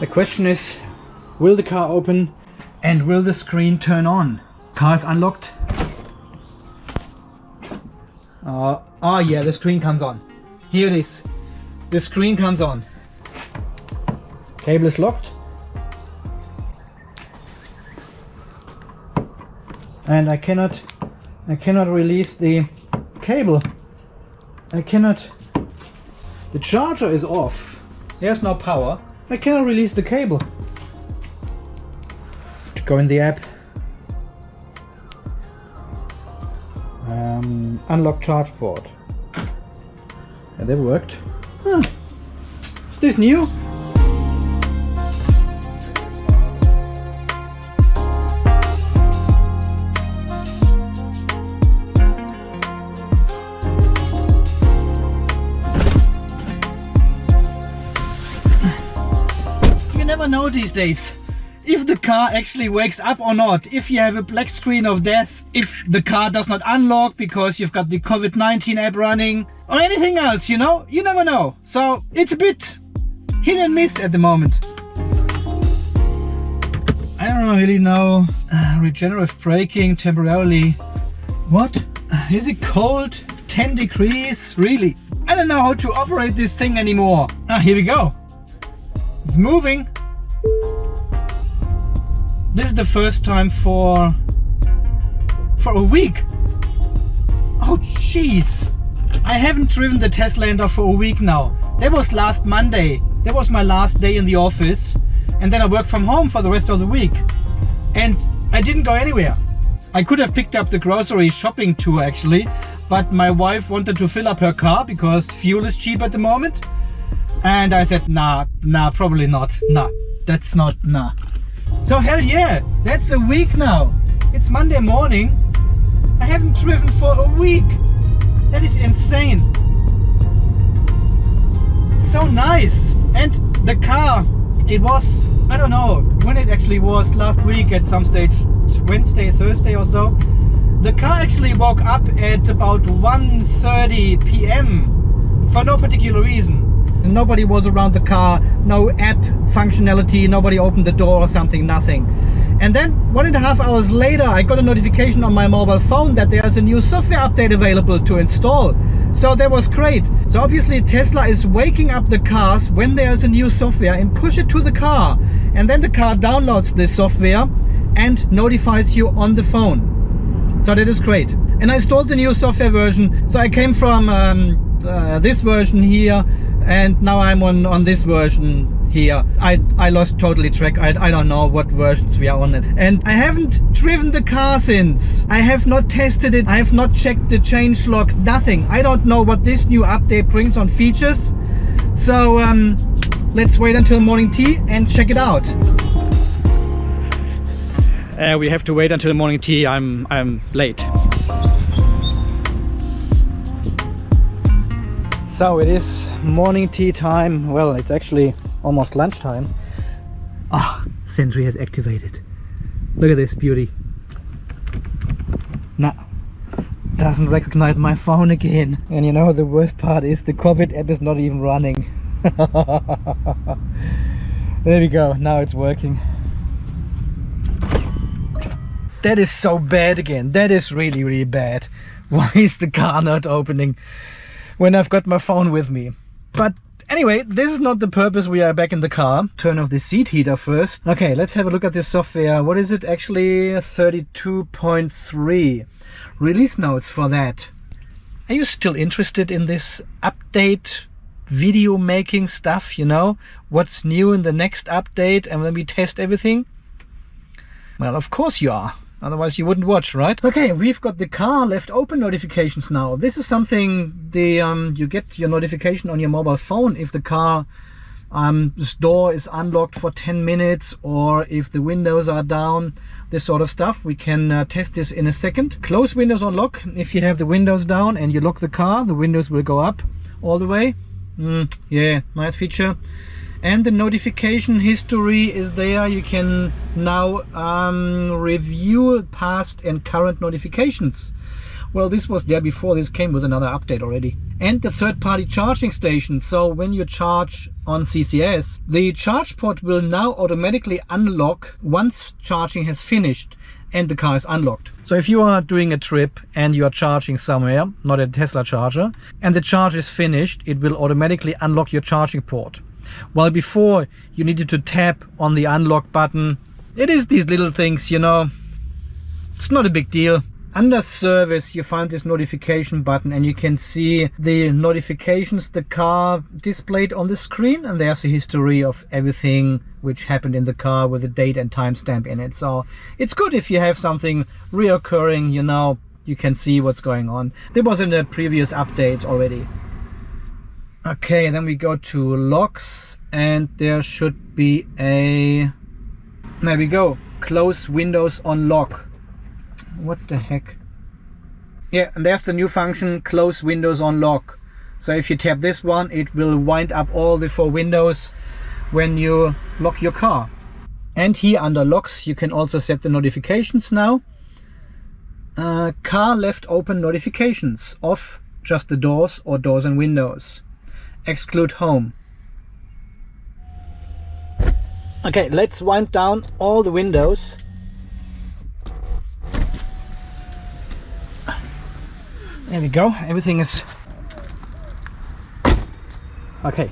The question is, will the car open and will the screen turn on? Car is unlocked. Oh yeah, the screen comes on. Here it is. The screen comes on. Cable is locked. And I cannot release the cable. I cannot. The charger is off. There's no power. I cannot release the cable. Go in the app. Unlock charge port. And that worked. Huh. Is this new? You never know these days if the car actually wakes up or not, if you have a black screen of death, if the car does not unlock because you've got the COVID-19 app running, or anything else, you know? You never know. So it's a bit hit and miss at the moment. I don't really know. Regenerative braking temporarily. What? Is it cold? 10 degrees? Really? I don't know how to operate this thing anymore. Here we go. It's moving. This is the first time for a week. Oh jeez. I haven't driven the Teslander for a week now. That was last Monday. That was my last day in the office. And then I worked from home for the rest of the week. And I didn't go anywhere. I could have picked up the grocery shopping tour actually, but my wife wanted to fill up her car because fuel is cheap at the moment. And I said, nah, probably not. Nah, that's not, nah. So hell yeah, that's a week now. It's Monday morning. I haven't driven for a week. That is insane. So nice. And the car, it was, I don't know when it actually was, last week at some stage, Wednesday, Thursday or so. The car actually woke up at about 1:30 p.m. for no particular reason. Nobody was around the car, no app functionality, nobody opened the door or something, nothing. And then 1.5 hours later, I got a notification on my mobile phone that there's a new software update available to install. So that was great. So obviously Tesla is waking up the cars when there's a new software and push it to the car. And then the car downloads this software and notifies you on the phone. So that is great. And I installed the new software version. So I came from this version here, and now I'm on this version here. I lost totally track. I don't know what versions we are on it. And I haven't driven the car since. I have not tested it. I have not checked the changelog, nothing. I don't know what this new update brings on features. So let's wait until morning tea and check it out. We have to wait until morning tea. I'm late. So it is morning tea time. Well, it's actually almost lunchtime. Ah, Sentry has activated. Look at this beauty. Nah, doesn't recognize my phone again. And you know the worst part is the COVID app is not even running. There we go, now it's working. That is so bad again. That is really, really bad. Why is the car not opening when I've got my phone with me? But anyway, this is not the purpose. We are back in the car. Turn off the seat heater first. Okay, let's have a look at this software. What is it? Actually 32.3. Release notes for that. Are you still interested in this update video making stuff, you know? What's new in the next update and when we test everything? Well, of course you are. Otherwise you wouldn't watch, right? Okay, we've got the car left open notifications now. This is something you get your notification on your mobile phone if the car this door is unlocked for 10 minutes or if the windows are down, this sort of stuff. We can test this in a second. Close windows on lock. If you have the windows down and you lock the car, the windows will go up all the way. Yeah, nice feature. And the notification history is there. You can now review past and current notifications. Well, this was there before. This came with another update already. And the third-party charging station. So when you charge on CCS, the charge port will now automatically unlock once charging has finished and the car is unlocked. So if you are doing a trip and you are charging somewhere, not a Tesla charger, and the charge is finished, it will automatically unlock your charging port. While before you needed to tap on the unlock button. It is these little things, you know, it's not a big deal. Under service you find this notification button and you can see the notifications the car displayed on the screen, and there's a history of everything which happened in the car with a date and timestamp in it. So it's good if you have something reoccurring, you know, you can see what's going on. There was in the previous update already. Okay, then we go to locks and there should be a, there we go, close windows on lock. What the heck? Yeah, and there's the new function, close windows on lock. So if you tap this one, it will wind up all the 4 windows when you lock your car. And here under locks you can also set the notifications now. Car left open notifications, off just the doors or doors and windows. Exclude home. Okay, let's wind down all the windows. There we go, everything is okay.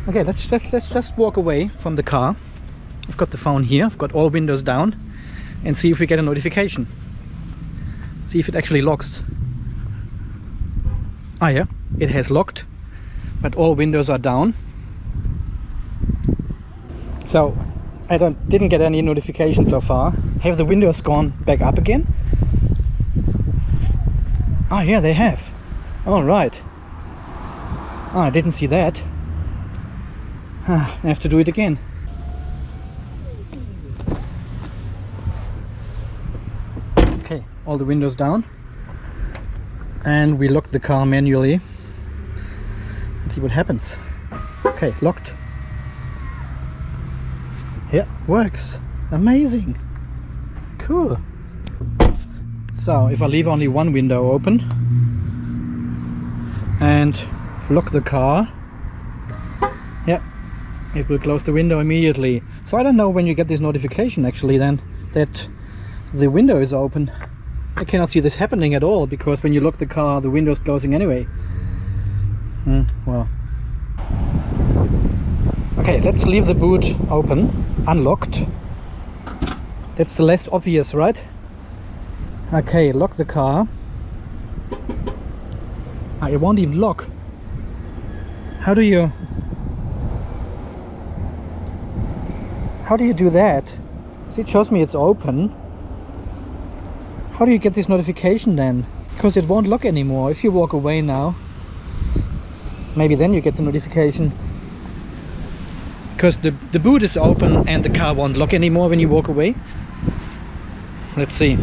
Okay, let's just walk away from the car. I've got the phone here, I've got all windows down, and see if we get a notification. See if it actually locks. Ah yeah, it has locked, but all windows are down. So I didn't get any notification so far. Have the windows gone back up again? Ah yeah, they have. All right. Oh, I didn't see that. I have to do it again. Okay, all the windows down. And we lock the car manually. Let's see what happens. Okay, locked. Yeah, works. Amazing. Cool. So if I leave only one window open and lock the car, yeah, it will close the window immediately. So I don't know when you get this notification actually then that the window is open. I cannot see this happening at all because when you lock the car the window is closing anyway. Well, okay, let's leave the boot open, unlocked. That's the less obvious, right? Okay, lock the car. It won't even lock. How do you do that? See, it shows me it's open. How do you get this notification then? Because it won't lock anymore. If you walk away now, maybe then you get the notification. Because the boot is open and the car won't lock anymore when you walk away. Let's see.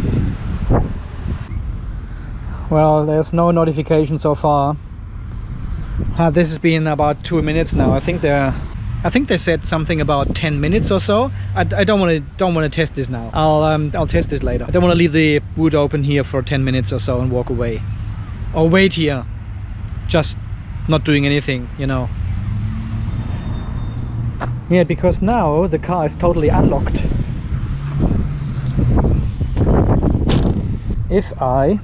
Well, there's no notification so far. This has been about 2 minutes now. I think they said something about 10 minutes or so. I don't want to test this now. I'll test this later. I don't want to leave the boot open here for 10 minutes or so and walk away, or wait here, just not doing anything, you know. Yeah, because now the car is totally unlocked. If I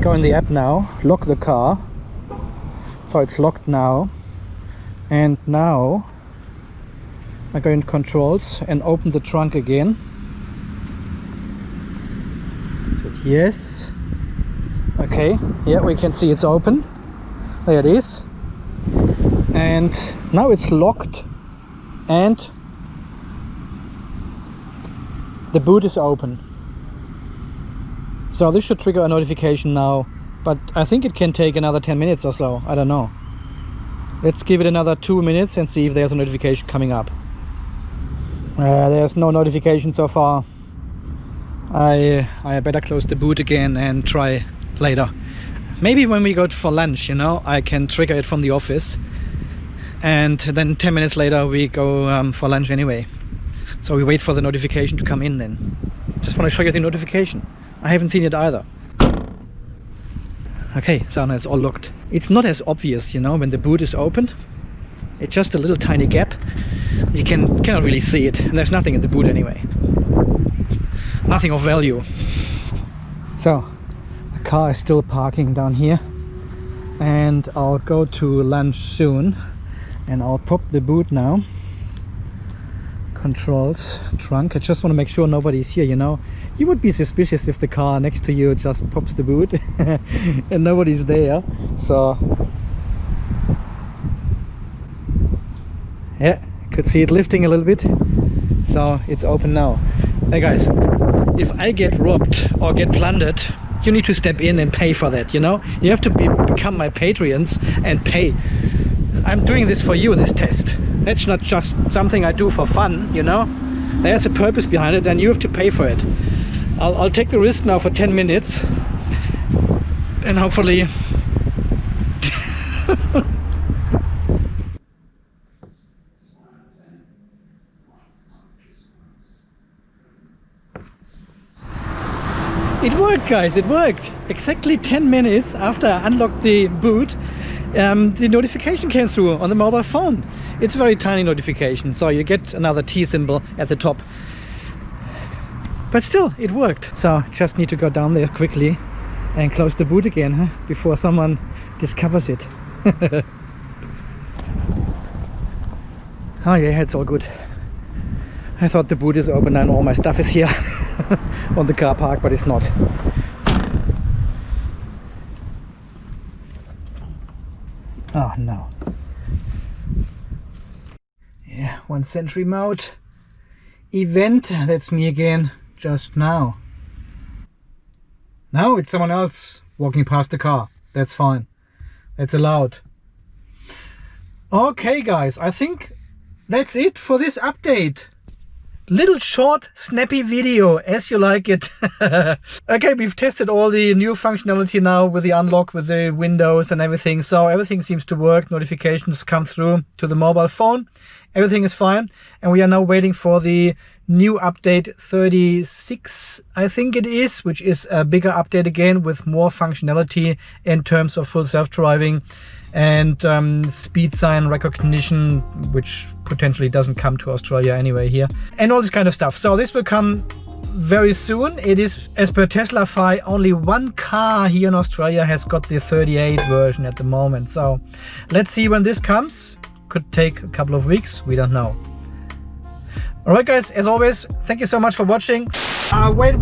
go in the app now, lock the car, so it's locked now, and now I go in controls and open the trunk again. So yes, okay, yeah, we can see it's open. There it is, and now it's locked and the boot is open. So this should trigger a notification now, but I think it can take another 10 minutes or so. I don't know. Let's give it another 2 minutes and see if there's a notification coming up. There's no notification so far. I better close the boot again and try later. Maybe when we go for lunch, you know, I can trigger it from the office, and then 10 minutes later we go for lunch anyway. So we wait for the notification to come in then. Just want to show you the notification. I haven't seen it either. Okay, so now it's all locked. It's not as obvious, you know, when the boot is open. It's just a little tiny gap. You cannot really see it, and there's nothing in the boot anyway. Nothing of value. So the car is still parking down here, and I'll go to lunch soon, and I'll pop the boot now. Controls, trunk. I just want to make sure nobody's here, you know. You would be suspicious if the car next to you just pops the boot and nobody's there. So yeah, could see it lifting a little bit. So it's open now. Hey guys, if I get robbed or get plundered, you need to step in and pay for that, you know. You have to become my Patreons and pay. I'm doing this for you, this test. That's not just something I do for fun, you know. There's a purpose behind it, and you have to pay for it. I'll take the risk now for 10 minutes, and hopefully it worked, guys. It worked. Exactly 10 minutes after I unlocked the boot, the notification came through on the mobile phone. It's a very tiny notification, so you get another T symbol at the top. But still, it worked. So just need to go down there quickly and close the boot again, huh? Before someone discovers it. Oh yeah, it's all good. I thought the boot is open and all my stuff is here on the car park, but it's not. Oh no. Yeah, 1 Century mode. Event, that's me again, just now. Now it's someone else walking past the car. That's fine. That's allowed. Okay guys, I think that's it for this update. Little short snappy video, as you like it. Okay, we've tested all the new functionality now with the unlock, with the windows and everything, so everything seems to work. Notifications come through to the mobile phone, everything is fine, and we are now waiting for the new update 36, I think it is, which is a bigger update again with more functionality in terms of full self-driving and speed sign recognition, which potentially doesn't come to Australia anyway here, and all this kind of stuff. So this will come very soon. It is, as per TeslaFi, only one car here in Australia has got the 38 version at the moment. So let's see when this comes. Could take a couple of weeks, we don't know. Alright guys, as always, thank you so much for watching. Wait.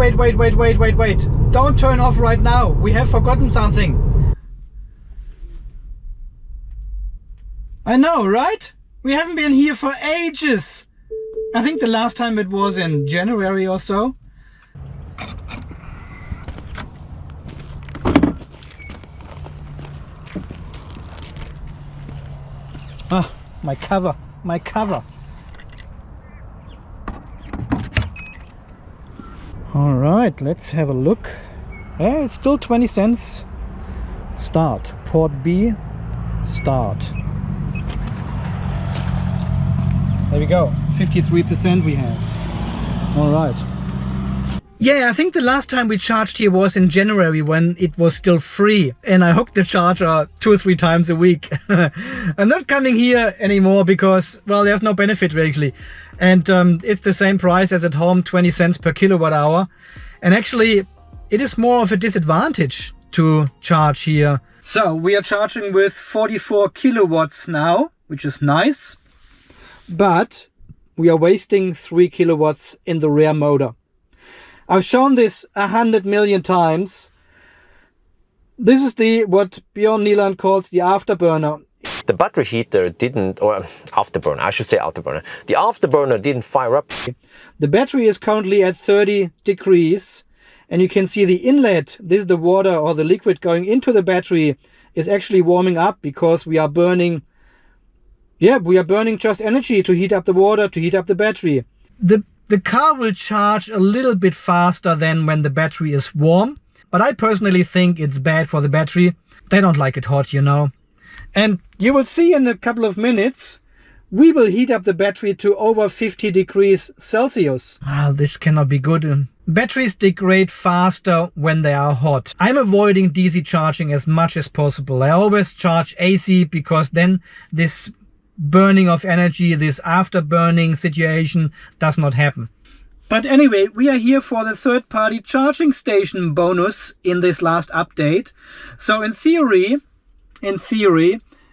Don't turn off right now. We have forgotten something. I know, right? We haven't been here for ages. I think the last time it was in January or so. Ah, my cover. All right, let's have a look. It's still 20 cents. Start. Port B. Start. There we go, 53% we have. All right. Yeah, I think the last time we charged here was in January when it was still free, and I hooked the charger 2 or 3 times a week. I'm not coming here anymore because, well, there's no benefit really. And it's the same price as at home, 20 cents per kilowatt hour. And actually, it is more of a disadvantage to charge here. So we are charging with 44 kilowatts now, which is nice. But we are wasting 3 kilowatts in the rear motor. I've shown this 100 million times. This is what Bjorn Nyland calls the afterburner. The battery heater didn't, or afterburner, I should say afterburner. The afterburner didn't fire up. The battery is currently at 30 degrees, and you can see the inlet, this is the water or the liquid going into the battery, is actually warming up because we are burning. Yeah, we are burning just energy to heat up the water, to heat up the battery. The car will charge a little bit faster than when the battery is warm, but I personally think it's bad for the battery. They don't like it hot, you know. And you will see in a couple of minutes we will heat up the battery to over 50 degrees Celsius. Ah, this cannot be good. Batteries degrade faster when they are hot. I'm avoiding DC charging as much as possible. I always charge AC because then this burning of energy, this afterburning situation does not happen. But anyway, we are here for the third-party charging station bonus in this last update. So in theory,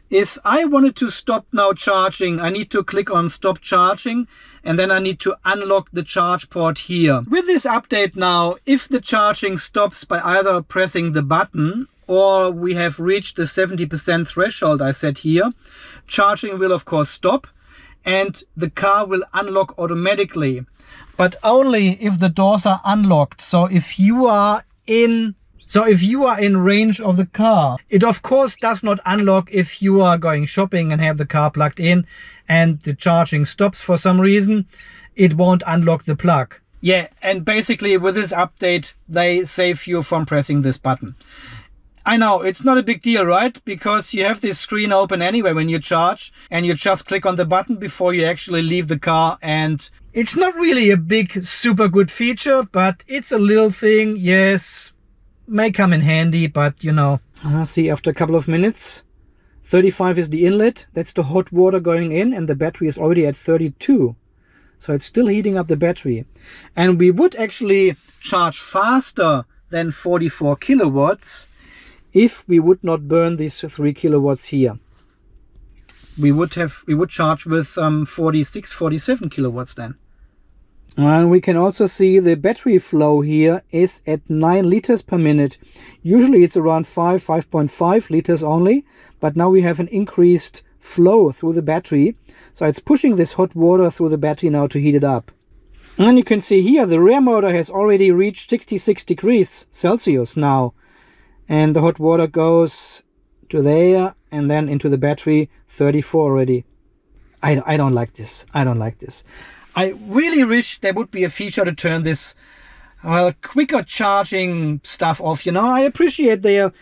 if I wanted to stop now charging, I need to click on stop charging and then I need to unlock the charge port here. With this update now, if the charging stops by either pressing the button or we have reached the 70% threshold I set here, charging will of course stop and the car will unlock automatically. But only if the doors are unlocked. So if you are in range of the car, it of course does not unlock if you are going shopping and have the car plugged in and the charging stops for some reason. It won't unlock the plug. Yeah, and basically with this update, they save you from pressing this button. I know, it's not a big deal, right? Because you have this screen open anyway when you charge and you just click on the button before you actually leave the car, and it's not really a big, super good feature, but it's a little thing, yes. May come in handy, but you know. See, after a couple of minutes, 35 is the inlet. That's the hot water going in, and the battery is already at 32. So it's still heating up the battery. And we would actually charge faster than 44 kilowatts if we would not burn these 3 kilowatts here. We would charge with 46, 47 kilowatts then. And we can also see the battery flow here is at 9 liters per minute. Usually it's around 5.5 liters only, but now we have an increased flow through the battery. So it's pushing this hot water through the battery now to heat it up. And you can see here the rear motor has already reached 66 degrees Celsius now. And the hot water goes to there and then into the battery, 34 already. I don't like this. I don't like this. I really wish there would be a feature to turn this, well, quicker charging stuff off. You know, I appreciate they're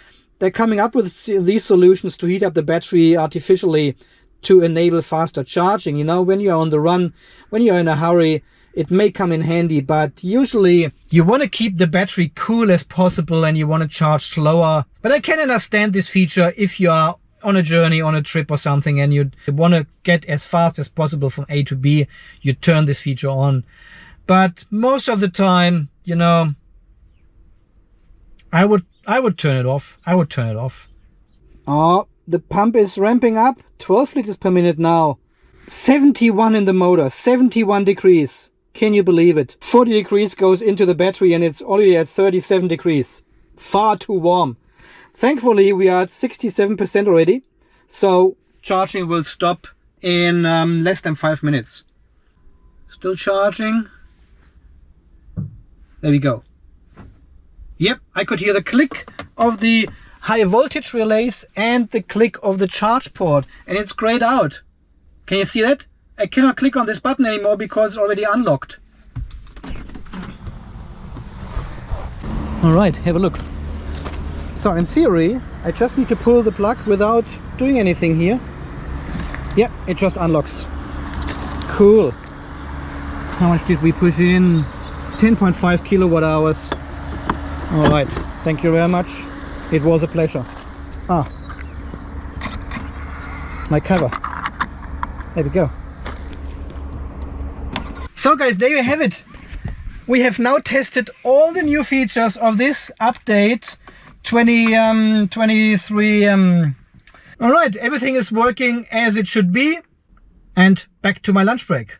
coming up with these solutions to heat up the battery artificially to enable faster charging. You know, when you're on the run, when you're in a hurry, it may come in handy, but usually you want to keep the battery cool as possible and you want to charge slower. But I can understand this feature if you are on a journey, on a trip or something, and you want to get as fast as possible from A to B, you turn this feature on. But most of the time, you know, I would turn it off. I would turn it off. Oh, the pump is ramping up. 12 liters per minute now. 71 in the motor, 71 degrees. Can you believe it? 40 degrees goes into the battery and it's already at 37 degrees. Far too warm. Thankfully, we are at 67% already. So charging will stop in less than 5 minutes. Still charging. There we go. Yep, I could hear the click of the high voltage relays and the click of the charge port. And it's grayed out. Can you see that? I cannot click on this button anymore because it's already unlocked. All right, have a look. So in theory, I just need to pull the plug without doing anything here. Yeah, it just unlocks. Cool. How much did we push in? 10.5 kilowatt hours. All right, thank you very much. It was a pleasure. Ah, my cover. There we go. So guys, there you have it. We have now tested all the new features of this update 2023. All right, everything is working as it should be. And back to my lunch break.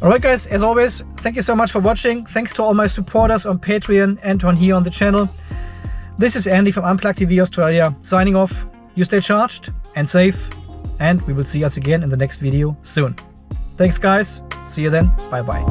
All right guys, as always, thank you so much for watching. Thanks to all my supporters on Patreon and on here on the channel. This is Andy from Unplugged TV Australia, signing off. You stay charged and safe, and we will see us again in the next video soon. Thanks guys, see you then, bye bye.